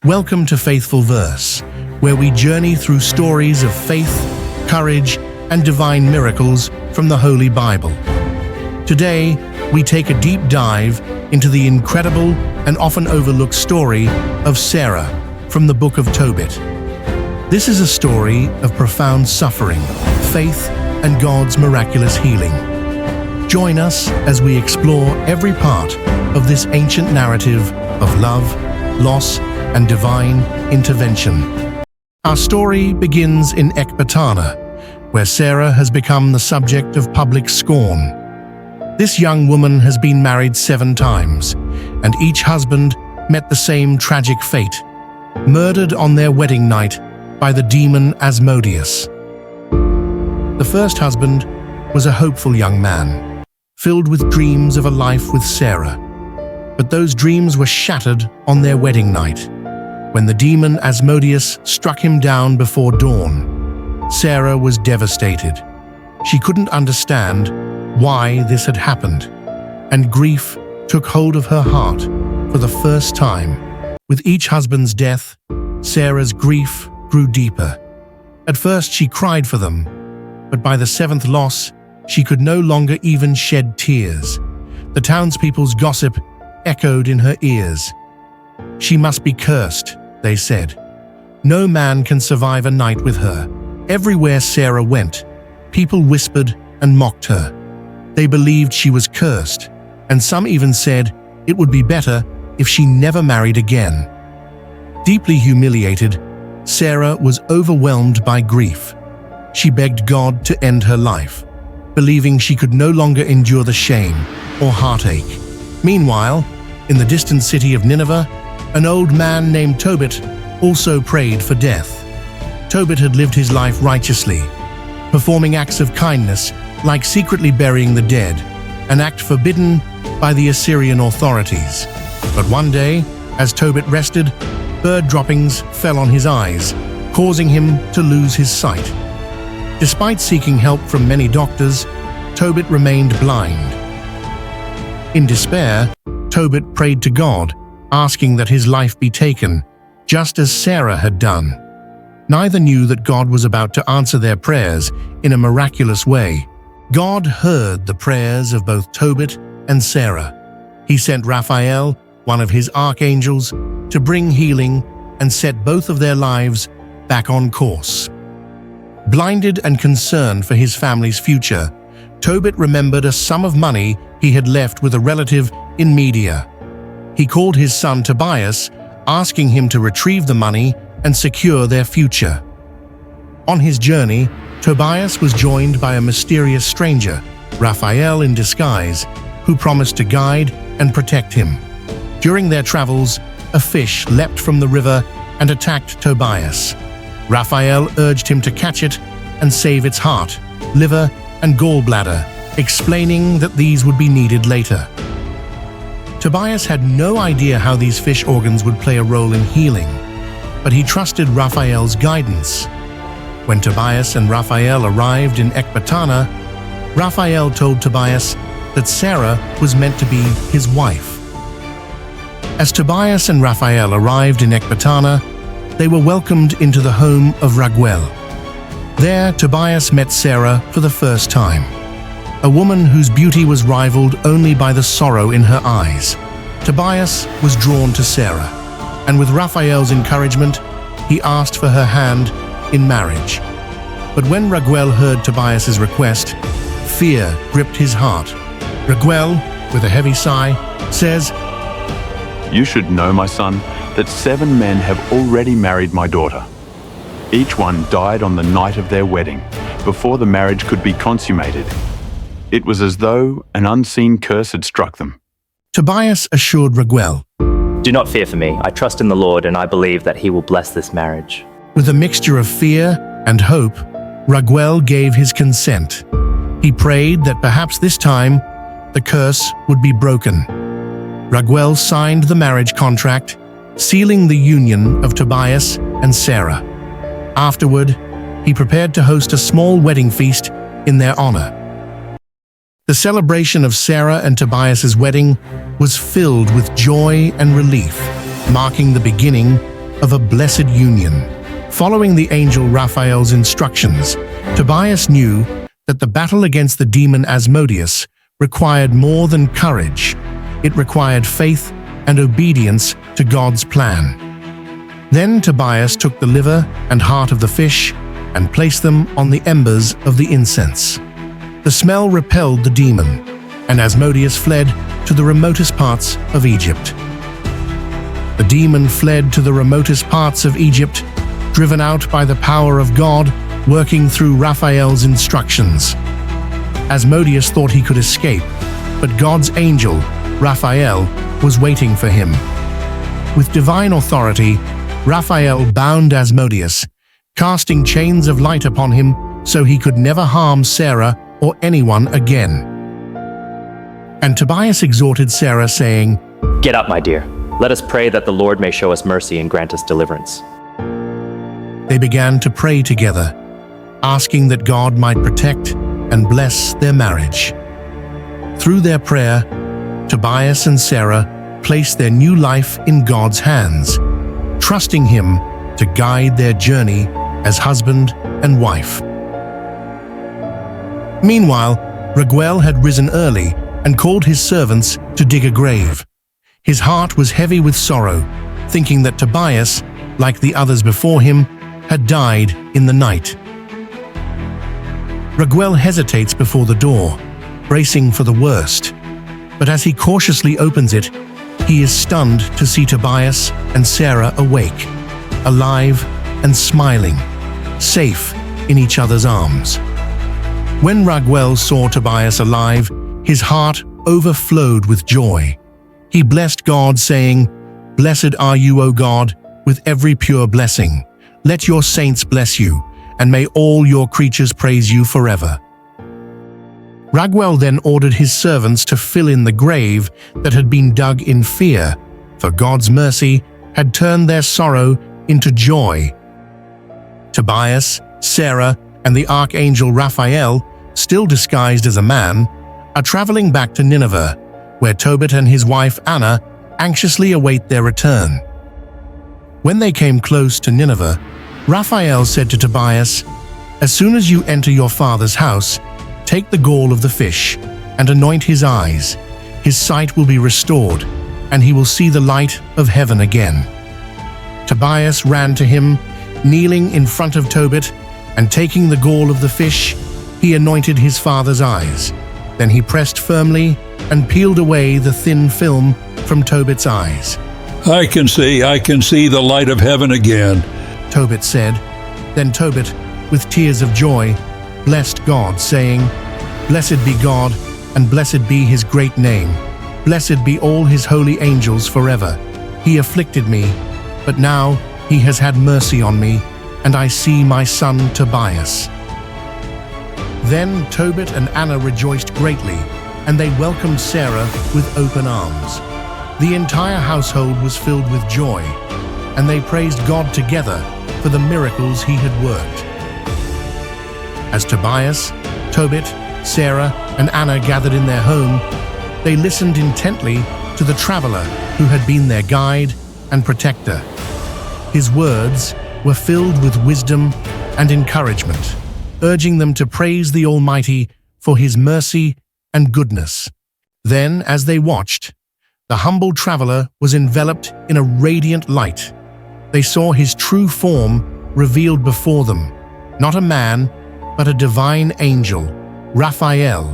Welcome to Faithful Verse, where we journey through stories of faith, courage, and divine miracles from the Holy Bible. Today, we take a deep dive into the incredible and often overlooked story of Sarah from the book of Tobit. This is a story of profound suffering, faith, and God's miraculous healing. Join us as we explore every part of this ancient narrative of love, loss, and divine intervention. Our story begins in Ecbatana, where Sarah has become the subject of public scorn. This young woman has been married 7 times, and each husband met the same tragic fate, murdered on their wedding night by the demon Asmodeus. The first husband was a hopeful young man, filled with dreams of a life with Sarah. But those dreams were shattered on their wedding night, when the demon Asmodeus struck him down before dawn. Sarah was devastated. She couldn't understand why this had happened, and grief took hold of her heart for the first time. With each husband's death, Sarah's grief grew deeper. At first she cried for them, but by the 7th loss, she could no longer even shed tears. The townspeople's gossip echoed in her ears. "She must be cursed," they said. "No man can survive a night with her." Everywhere Sarah went, people whispered and mocked her. They believed she was cursed, and some even said it would be better if she never married again. Deeply humiliated, Sarah was overwhelmed by grief. She begged God to end her life, believing she could no longer endure the shame or heartache. Meanwhile, in the distant city of Nineveh, an old man named Tobit also prayed for death. Tobit had lived his life righteously, performing acts of kindness like secretly burying the dead, an act forbidden by the Assyrian authorities. But one day, as Tobit rested, bird droppings fell on his eyes, causing him to lose his sight. Despite seeking help from many doctors, Tobit remained blind. In despair, Tobit prayed to God, asking that his life be taken, just as Sarah had done. Neither knew that God was about to answer their prayers in a miraculous way. God heard the prayers of both Tobit and Sarah. He sent Raphael, one of his archangels, to bring healing and set both of their lives back on course. Blinded and concerned for his family's future, Tobit remembered a sum of money he had left with a relative in Media. He called his son Tobias, asking him to retrieve the money and secure their future. On his journey, Tobias was joined by a mysterious stranger, Raphael in disguise, who promised to guide and protect him. During their travels, a fish leapt from the river and attacked Tobias. Raphael urged him to catch it and save its heart, liver, and gallbladder, explaining that these would be needed later. Tobias had no idea how these fish organs would play a role in healing, but he trusted Raphael's guidance. When Tobias and Raphael arrived in Ecbatana, Raphael told Tobias that Sarah was meant to be his wife. As Tobias and Raphael arrived in Ecbatana, they were welcomed into the home of Raguel. There, Tobias met Sarah for the first time, a woman whose beauty was rivaled only by the sorrow in her eyes. Tobias was drawn to Sarah, and with Raphael's encouragement, he asked for her hand in marriage. But when Raguel heard Tobias's request, fear gripped his heart. Raguel, with a heavy sigh, says, "You should know, my son, that 7 men have already married my daughter. Each one died on the night of their wedding, before the marriage could be consummated. It was as though an unseen curse had struck them." Tobias assured Raguel, "Do not fear for me. I trust in the Lord, and I believe that he will bless this marriage." With a mixture of fear and hope, Raguel gave his consent. He prayed that perhaps this time, the curse would be broken. Raguel signed the marriage contract, sealing the union of Tobias and Sarah. Afterward, he prepared to host a small wedding feast in their honor. The celebration of Sarah and Tobias's wedding was filled with joy and relief, marking the beginning of a blessed union. Following the angel Raphael's instructions, Tobias knew that the battle against the demon Asmodeus required more than courage. It required faith and obedience to God's plan. Then Tobias took the liver and heart of the fish and placed them on the embers of the incense. The smell repelled the demon, and Asmodeus fled to the remotest parts of Egypt. The demon fled to the remotest parts of Egypt, driven out by the power of God working through Raphael's instructions. Asmodeus thought he could escape, but God's angel, Raphael, was waiting for him. With divine authority, Raphael bound Asmodeus, casting chains of light upon him so he could never harm Sarah or anyone again. And Tobias exhorted Sarah, saying, Get up, my dear. Let us pray that the Lord may show us mercy and grant us deliverance. They began to pray together, asking that God might protect and bless their marriage. Through their prayer, Tobias and Sarah placed their new life in God's hands, trusting Him to guide their journey as husband and wife. Meanwhile, Raphael had risen early and called his servants to dig a grave. His heart was heavy with sorrow, thinking that Tobias, like the others before him, had died in the night. Raphael hesitates before the door, bracing for the worst. But as he cautiously opens it, he is stunned to see Tobias and Sarah awake, alive and smiling, safe in each other's arms. When Raphael saw Tobias alive, his heart overflowed with joy. He blessed God, saying, Blessed are you, O God, with every pure blessing. Let your saints bless you, and may all your creatures praise you forever. Raphael then ordered his servants to fill in the grave that had been dug in fear, for God's mercy had turned their sorrow into joy. Tobias, Sarah, and the archangel Raphael, still disguised as a man, are traveling back to Nineveh, where Tobit and his wife Anna anxiously await their return. When they came close to Nineveh, Raphael said to Tobias, As soon as you enter your father's house, take the gall of the fish and anoint his eyes. His sight will be restored, and he will see the light of heaven again. Tobias ran to him, kneeling in front of Tobit, and taking the gall of the fish, he anointed his father's eyes. Then he pressed firmly and peeled away the thin film from Tobit's eyes. I can see the light of heaven again, Tobit said. Then Tobit, with tears of joy, blessed God, saying, Blessed be God, and blessed be his great name. Blessed be all his holy angels forever. He afflicted me, but now he has had mercy on me, and I see my son Tobias. Then Tobit and Anna rejoiced greatly, and they welcomed Sarah with open arms. The entire household was filled with joy, and they praised God together for the miracles he had worked. As Tobias, Tobit, Sarah, and Anna gathered in their home, they listened intently to the traveler who had been their guide and protector. His words were filled with wisdom and encouragement, urging them to praise the Almighty for his mercy and goodness. Then, as they watched, the humble traveler was enveloped in a radiant light. They saw his true form revealed before them, not a man, but a divine angel, Raphael,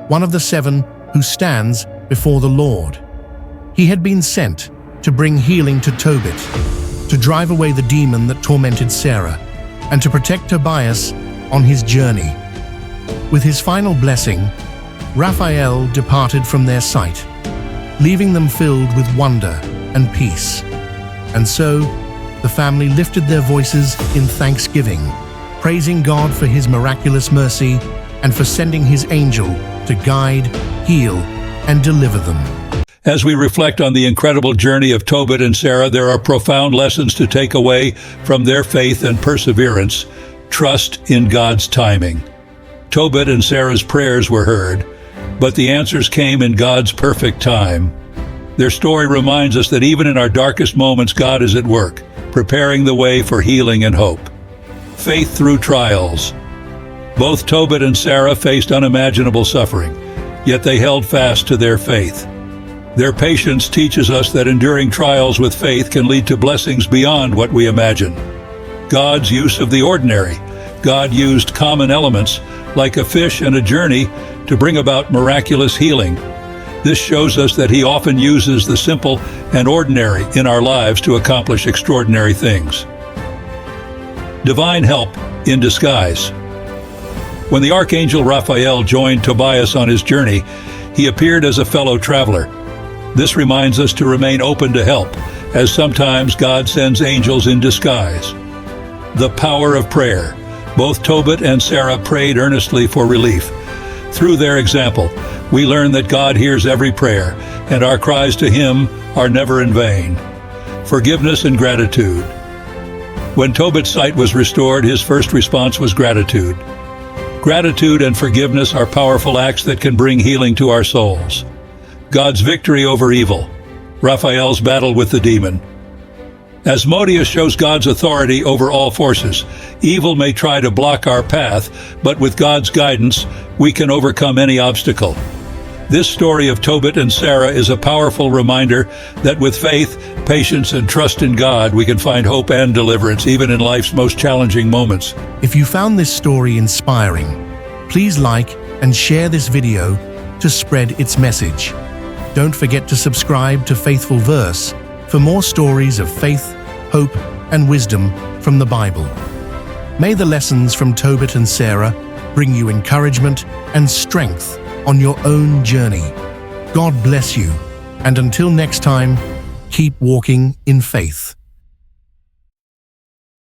one of the 7 who stands before the Lord. He had been sent to bring healing to Tobit, to drive away the demon that tormented Sarah, and to protect Tobias on his journey. With his final blessing, Raphael departed from their sight, leaving them filled with wonder and peace. And so, the family lifted their voices in thanksgiving, praising God for his miraculous mercy and for sending his angel to guide, heal, and deliver them. As we reflect on the incredible journey of Tobit and Sarah, there are profound lessons to take away from their faith and perseverance. Trust in God's timing. Tobit and Sarah's prayers were heard, but the answers came in God's perfect time. Their story reminds us that even in our darkest moments, God is at work, preparing the way for healing and hope. Faith through trials. Both Tobit and Sarah faced unimaginable suffering, yet they held fast to their faith. Their patience teaches us that enduring trials with faith can lead to blessings beyond what we imagine. God's use of the ordinary. God used common elements, like a fish and a journey, to bring about miraculous healing. This shows us that He often uses the simple and ordinary in our lives to accomplish extraordinary things. Divine help in disguise. When the archangel Raphael joined Tobias on his journey, he appeared as a fellow traveler. This reminds us to remain open to help, as sometimes God sends angels in disguise. The power of prayer. Both Tobit and Sarah prayed earnestly for relief. Through their example, we learn that God hears every prayer, and our cries to Him are never in vain. Forgiveness and gratitude. When Tobit's sight was restored, his first response was gratitude. Gratitude and forgiveness are powerful acts that can bring healing to our souls. God's victory over evil. Raphael's battle with the demon. Asmodeus shows God's authority over all forces. Evil may try to block our path, but with God's guidance, we can overcome any obstacle. This story of Tobit and Sarah is a powerful reminder that with faith, patience, and trust in God, we can find hope and deliverance, even in life's most challenging moments. If you found this story inspiring, please like and share this video to spread its message. Don't forget to subscribe to Faithful Verse for more stories of faith, hope, and wisdom from the Bible. May the lessons from Tobit and Sarah bring you encouragement and strength on your own journey. God bless you, and until next time, keep walking in faith.